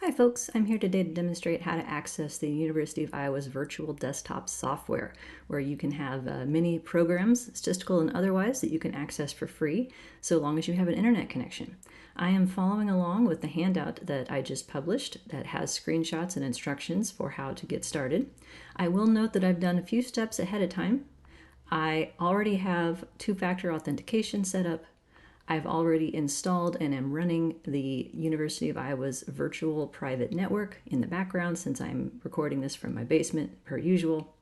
Hi folks, I'm here today to demonstrate how to access the University of Iowa's virtual desktop software, where you can have many programs, statistical and otherwise, that you can access for free, so long as you have an internet connection. I am following along with the handout that I just published that has screenshots and instructions for how to get started. I will note that I've done a few steps ahead of time. I already have two-factor authentication set up. I've already installed and am running the University of Iowa's virtual private network in the background since I'm recording this from my basement per usual.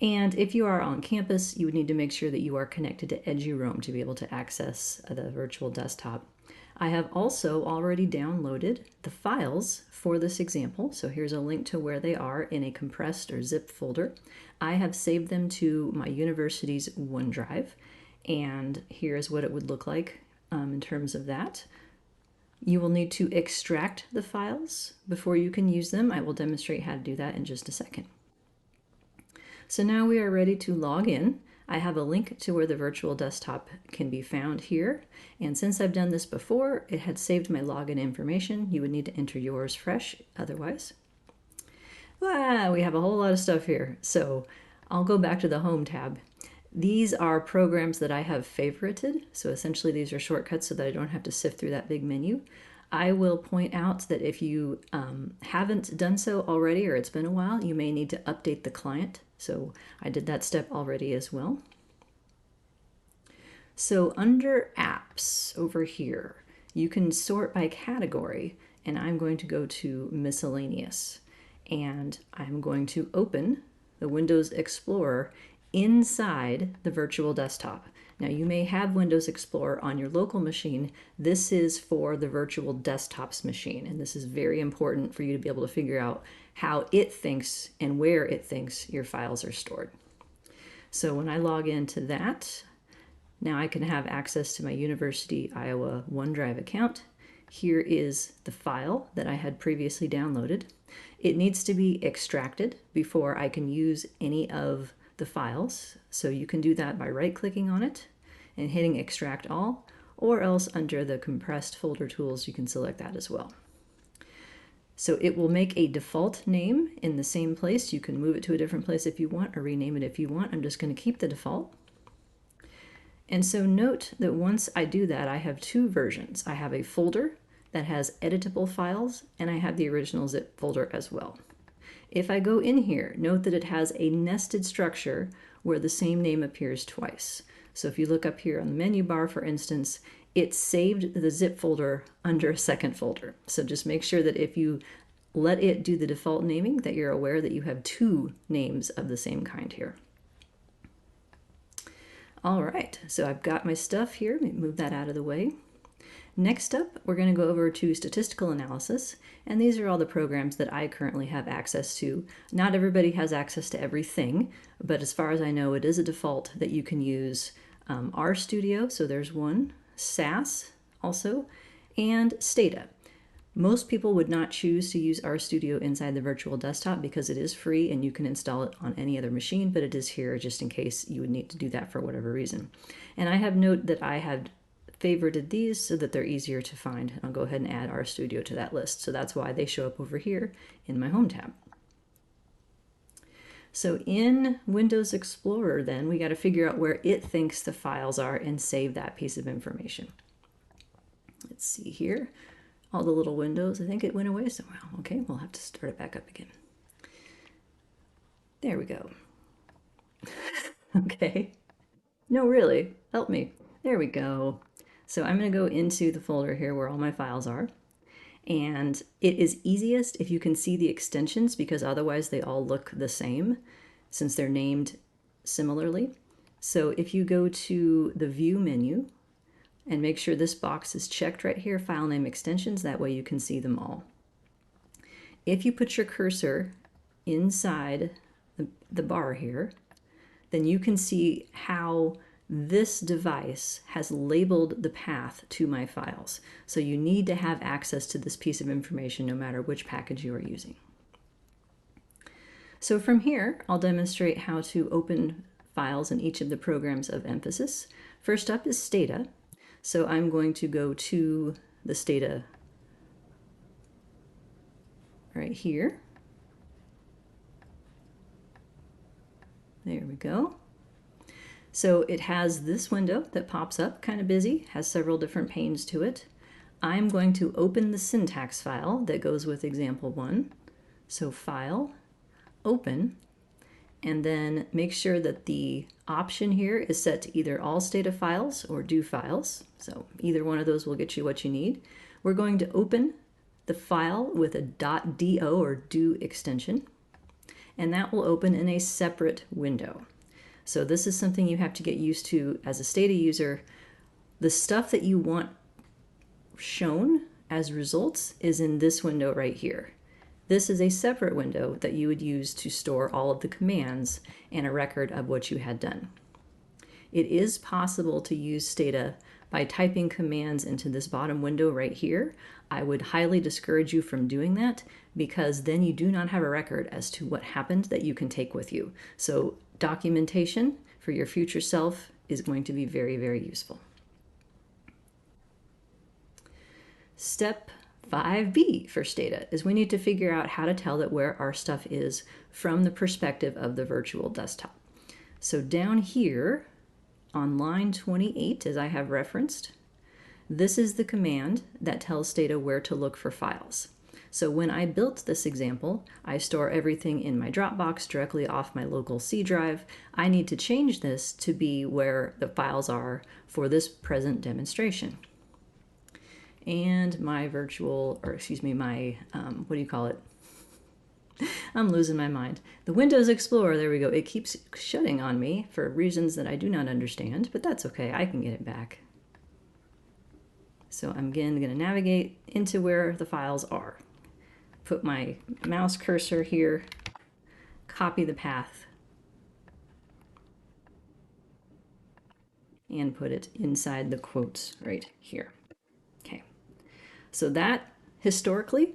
And if you are on campus, you would need to make sure that you are connected to EduRoam to be able to access the virtual desktop. I have also already downloaded the files for this example. So here's a link to where they are in a compressed or zip folder. I have saved them to my university's OneDrive. And here's what it would look like in terms of that. You will need to extract the files before you can use them. I will demonstrate how to do that in just a second. So now we are ready to log in. I have a link to where the virtual desktop can be found here. And since I've done this before, it had saved my login information. You would need to enter yours fresh otherwise. We have a whole lot of stuff here. So I'll go back to the Home tab. These are programs that I have favorited. So essentially these are shortcuts so that I don't have to sift through that big menu. I will point out that if you haven't done so already or it's been a while, you may need to update the client. So I did that step already as well. So under apps over here, you can sort by category, and I'm going to go to miscellaneous. And I'm going to open the Windows Explorer inside the virtual desktop. Now you may have Windows Explorer on your local machine. This is for the virtual desktop's machine, and this is very important for you to be able to figure out how it thinks and where it thinks your files are stored. So when I log into that, now I can have access to my University Iowa OneDrive account. Here is the file that I had previously downloaded. It needs to be extracted before I can use any of the files. So you can do that by right-clicking on it and hitting extract all, or else under the compressed folder tools you can select that as well. So it will make a default name in the same place. You can move it to a different place if you want or rename it if you want. I'm just going to keep the default. And so note that once I do that, I have two versions. I have a folder that has editable files, and I have the original zip folder as well. If I go in here, note that it has a nested structure where the same name appears twice. So if you look up here on the menu bar, for instance, it saved the zip folder under a second folder. So just make sure that if you let it do the default naming, that you're aware that you have two names of the same kind here. All right, so I've got my stuff here. Let me move that out of the way. Next up, we're going to go over to statistical analysis, and these are all the programs that I currently have access to. Not everybody has access to everything, but as far as I know, it is a default that you can use RStudio, so there's one, SAS also, and STATA. Most people would not choose to use RStudio inside the virtual desktop because it is free and you can install it on any other machine, but it is here just in case you would need to do that for whatever reason. And I have note that I have favorited these so that they're easier to find. And I'll go ahead and add RStudio to that list. So that's why they show up over here in my Home tab. So in Windows Explorer then, we got to figure out where it thinks the files are and save that piece of information. Let's see here. All the little windows, I think it went away somewhere. Okay, we'll have to start it back up again. There we go. Okay. No, really, help me. There we go. So I'm going to go into the folder here where all my files are. And it is easiest if you can see the extensions because otherwise they all look the same since they're named similarly. So if you go to the View menu and make sure this box is checked right here, File Name Extensions, that way you can see them all. If you put your cursor inside the bar here, then you can see how this device has labeled the path to my files. So you need to have access to this piece of information no matter which package you are using. So from here, I'll demonstrate how to open files in each of the programs of emphasis. First up is STATA. So I'm going to go to the STATA right here. There we go. So it has this window that pops up, kind of busy, has several different panes to it. I'm going to open the syntax file that goes with example 1. So File, Open, and then make sure that the option here is set to either all STATA files or do files. So either one of those will get you what you need. We're going to open the file with a .do or do extension, and that will open in a separate window. So this is something you have to get used to as a STATA user. The stuff that you want shown as results is in this window right here. This is a separate window that you would use to store all of the commands and a record of what you had done. It is possible to use STATA by typing commands into this bottom window right here. I would highly discourage you from doing that because then you do not have a record as to what happened that you can take with you. So documentation for your future self is going to be very, very useful. Step 5B for STATA is we need to figure out how to tell that where our stuff is from the perspective of the virtual desktop. So down here on line 28, as I have referenced, this is the command that tells STATA where to look for files. So when I built this example, I store everything in my Dropbox directly off my local C drive. I need to change this to be where the files are for this present demonstration. And my virtual, or excuse me, my, what do you call it? I'm losing my mind. The Windows Explorer, there we go. It keeps shutting on me for reasons that I do not understand, but that's okay. I can get it back. So I'm again going to navigate into where the files are. Put my mouse cursor here, copy the path, and put it inside the quotes right here. Okay. So that, historically,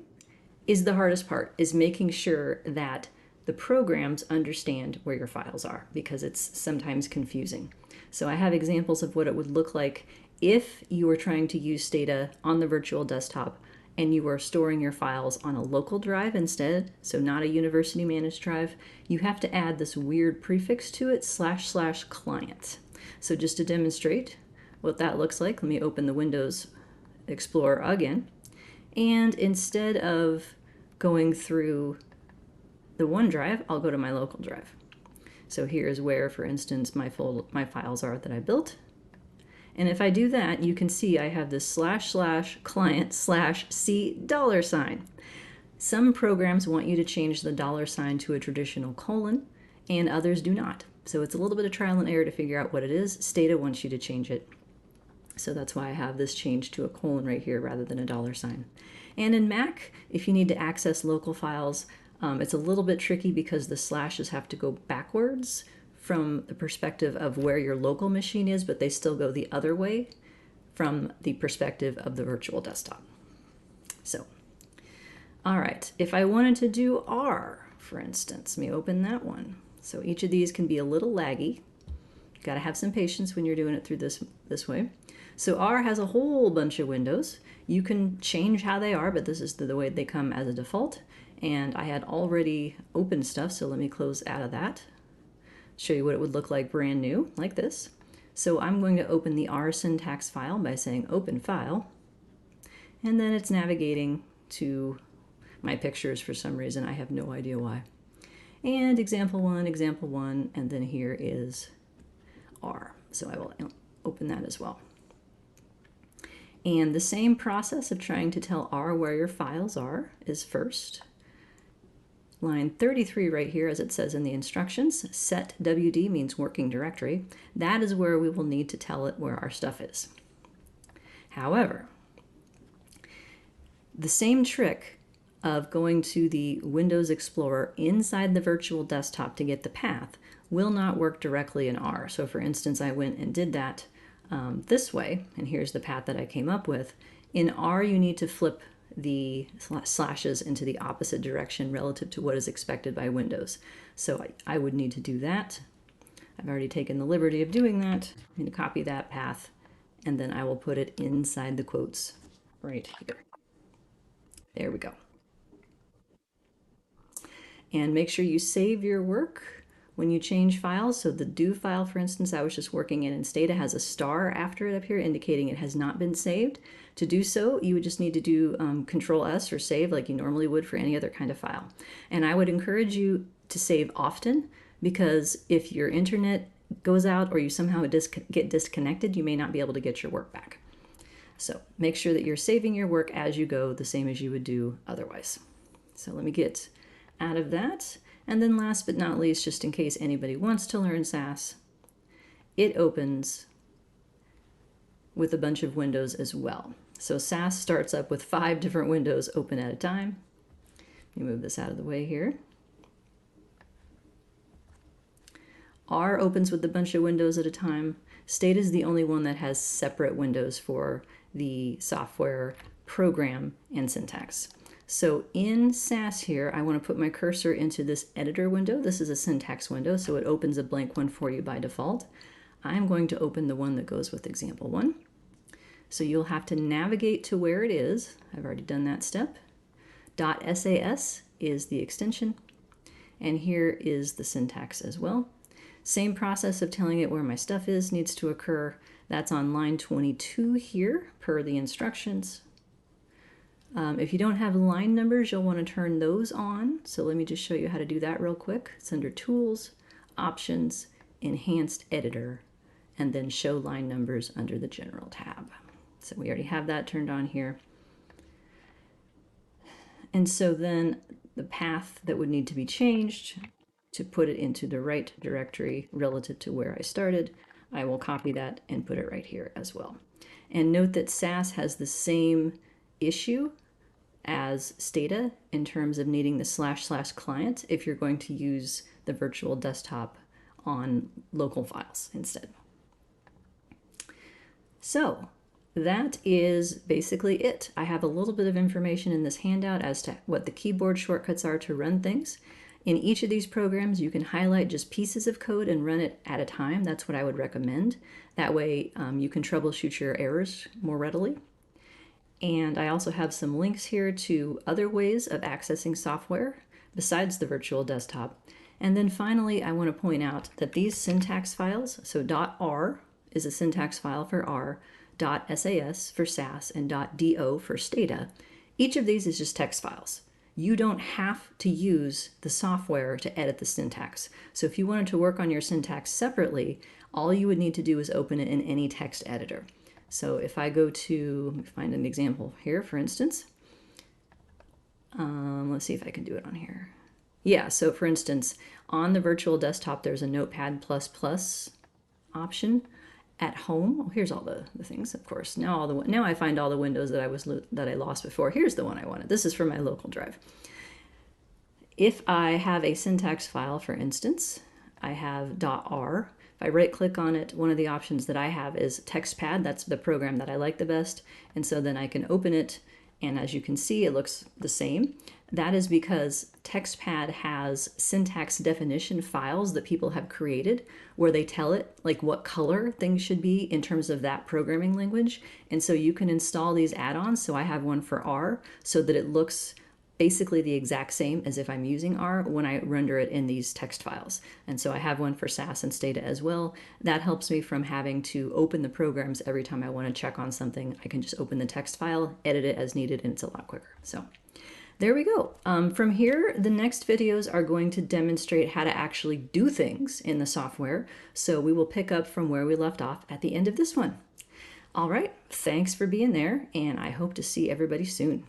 is the hardest part, is making sure that the programs understand where your files are, because it's sometimes confusing. So I have examples of what it would look like if you were trying to use STATA on the virtual desktop and you were storing your files on a local drive instead, so not a university managed drive. You have to add this weird prefix to it, / client. So just to demonstrate what that looks like, let me open the Windows Explorer again. And instead of going through the OneDrive, I'll go to my local drive. So here's where, for instance, my files are that I built. And if I do that, you can see I have this / client / C $. Some programs want you to change the $ to a traditional colon, and others do not. So it's a little bit of trial and error to figure out what it is. STATA wants you to change it. So that's why I have this changed to a colon right here rather than a $. And in Mac, if you need to access local files, it's a little bit tricky because the slashes have to go backwards from the perspective of where your local machine is, but they still go the other way from the perspective of the virtual desktop. So, all right, if I wanted to do R, for instance, let me open that one. So each of these can be a little laggy. You've got to have some patience when you're doing it through this way. So R has a whole bunch of windows. You can change how they are, but this is the way they come as a default. And I had already opened stuff, so let me close out of that. Show you what it would look like brand new, like this. So I'm going to open the R syntax file by saying open file. And then it's navigating to my pictures for some reason. I have no idea why. And example one, and then here is R. So I will open that as well. And the same process of trying to tell R where your files are is first. Line 33 right here, as it says in the instructions, set WD means working directory. That is where we will need to tell it where our stuff is. However, the same trick of going to the Windows Explorer inside the virtual desktop to get the path will not work directly in R. So for instance, I went and did that this way, and here's the path that I came up with. In R, you need to flip the slashes into the opposite direction relative to what is expected by Windows. So I would need to do that. I've already taken the liberty of doing that. I'm going to copy that path, and then I will put it inside the quotes right here. There we go. And make sure you save your work when you change files. So the do file, for instance, I was just working in STATA has a star after it up here indicating it has not been saved. To do so, you would just need to do Control S or save like you normally would for any other kind of file. And I would encourage you to save often, because if your internet goes out or you somehow get disconnected, you may not be able to get your work back. So make sure that you're saving your work as you go, the same as you would do otherwise. So let me get out of that. And then last but not least, just in case anybody wants to learn SAS, it opens with a bunch of windows as well. So SAS starts up with 5 different windows open at a time. Let me move this out of the way here. R opens with a bunch of windows at a time. STATA is the only one that has separate windows for the software, program, and syntax. So in SAS here, I want to put my cursor into this editor window. This is a syntax window, so it opens a blank one for you by default. I'm going to open the one that goes with example 1. So you'll have to navigate to where it is. I've already done that step. .sas is the extension, and here is the syntax as well. Same process of telling it where my stuff is needs to occur. That's on line 22 here, per the instructions. If you don't have line numbers, you'll want to turn those on. So let me just show you how to do that real quick. It's under Tools, Options, Enhanced Editor, and then Show Line Numbers under the General tab. So we already have that turned on here. And so then the path that would need to be changed to put it into the right directory relative to where I started, I will copy that and put it right here as well. And note that SAS has the same issue as STATA in terms of needing the // client if you're going to use the virtual desktop on local files instead. So that is basically it. I have a little bit of information in this handout as to what the keyboard shortcuts are to run things. In each of these programs, you can highlight just pieces of code and run it at a time. That's what I would recommend. That way you can troubleshoot your errors more readily. And I also have some links here to other ways of accessing software besides the virtual desktop. And then finally, I want to point out that these syntax files, so .r is a syntax file for R, .sas for SAS, and .do for STATA. Each of these is just text files. You don't have to use the software to edit the syntax. So if you wanted to work on your syntax separately, all you would need to do is open it in any text editor. So if I go to, let me find an example here, for instance. Let's see if I can do it on here. Yeah, so for instance, on the virtual desktop, there's a Notepad++ option. At home, oh, here's all the things, of course. Now I find all the windows that I lost before. Here's the one I wanted. This is for my local drive. If I have a syntax file, for instance, I have .r. If I right-click on it, one of the options that I have is TextPad. That's the program that I like the best. And so then I can open it, and as you can see, it looks the same. That is because TextPad has syntax definition files that people have created where they tell it like what color things should be in terms of that programming language. And so you can install these add-ons. So I have one for R so that it looks basically the exact same as if I'm using R when I render it in these text files. And so I have one for SAS and STATA as well. That helps me from having to open the programs every time I want to check on something. I can just open the text file, edit it as needed, and it's a lot quicker. So there we go. From here, the next videos are going to demonstrate how to actually do things in the software. So we will pick up from where we left off at the end of this one. All right, thanks for being there, and I hope to see everybody soon.